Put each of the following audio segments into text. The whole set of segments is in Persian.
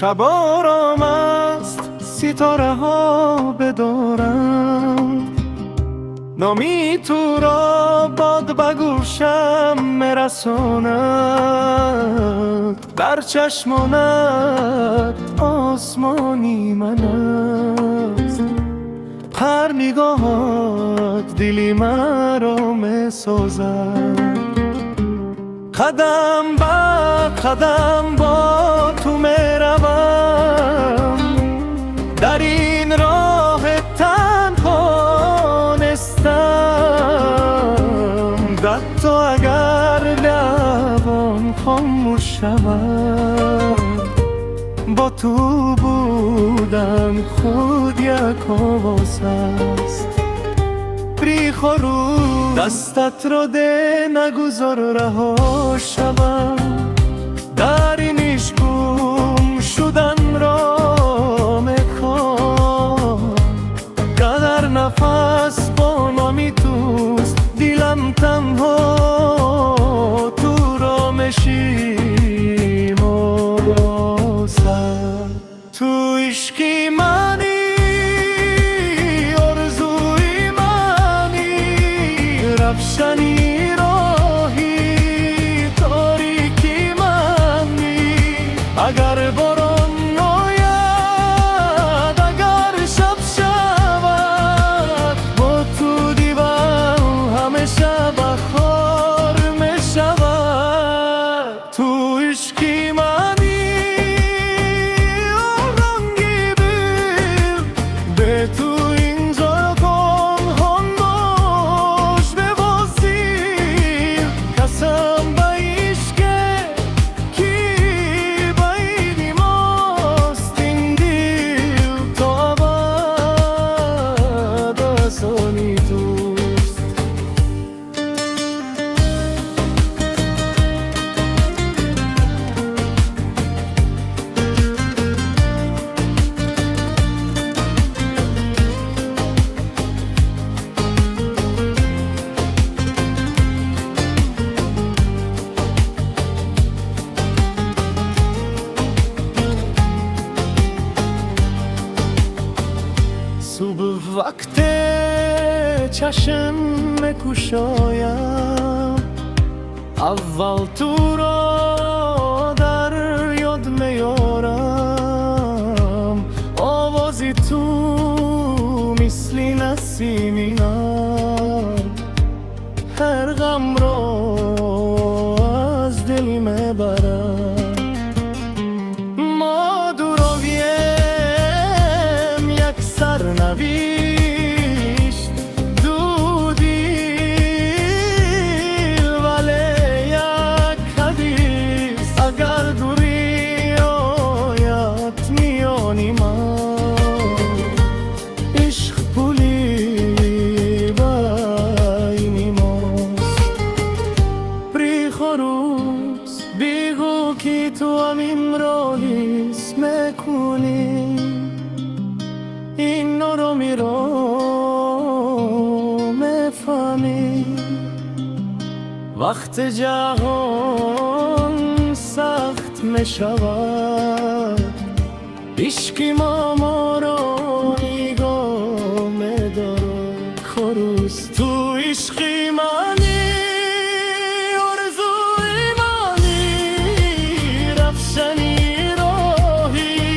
شبا را مست ستاره ها بدارم، نامی تو را باد به گوشم مرساند، در چشمانت آسمانی من است، هر نگاهت دلی مرا می سازد، قدم به قدم با تو می روم، در این راه تنها نیستم، حتی اگر لبم خاموش شود، با تو بودن خود یک آواز است. ریخ و رو دستت رو ده نگذار رها شوم، در این عشق گم شدن را میخوام، قدر نفس با نامی توست، دلم تنها تو را میشیم و باسد، تو عشقی منی، آرزوی منی، رفشنی راهی تاریکی منی، اگر باران ناید، اگر شب شود، با تو دیوان همیشه بخار می شود، تو عشقی منی، رنگی بیل به تو اینجا کن هنداش بباسیم، قسم به عشق کی بین ماست، این دل تا ابد آسانی توست. صبح وقت چشم میکشایم، اول تو را در یاد میارم، آوازی تو مثل نسیمینم، هر غم را از دل میبرم، ما دو رویم یک سرنوشت، دو دل ولی یک حدیث، اگر دوری آید میانی ما، عشق پولی بین ماست، ریخ و روز بگو که تو همین را حس میکنی، این نارامی را میفهمی، وقت جهان سخت میشود، عشق ما را نگاه میدارد، خروس تو عشقی منی، آرزوی منی، رفشنی راهی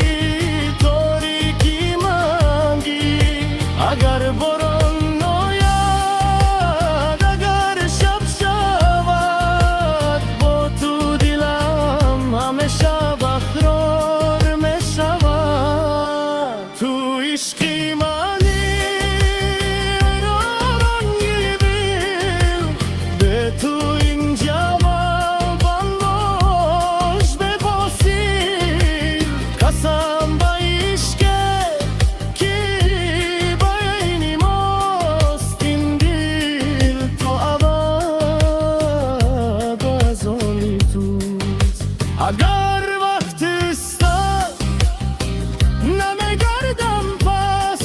تاریکی منگی، اگر باران ناید، اگر شب شود، با تو دلم همیشه بخرار می شود، تو عشقی منی، رنگی بیل به تو اینجا بنداش بپاسیم، قسم به عشق کی بین ماست، این دل تا ابد از آنی توست، اگر وقت است نمیگردم پس،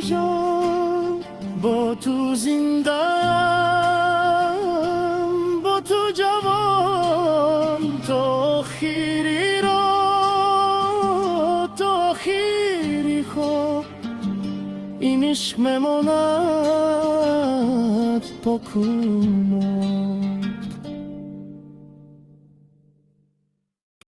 جان با تو زندم با تو جوان تا خیری را تا خیری خواب این عشق مماند با کمون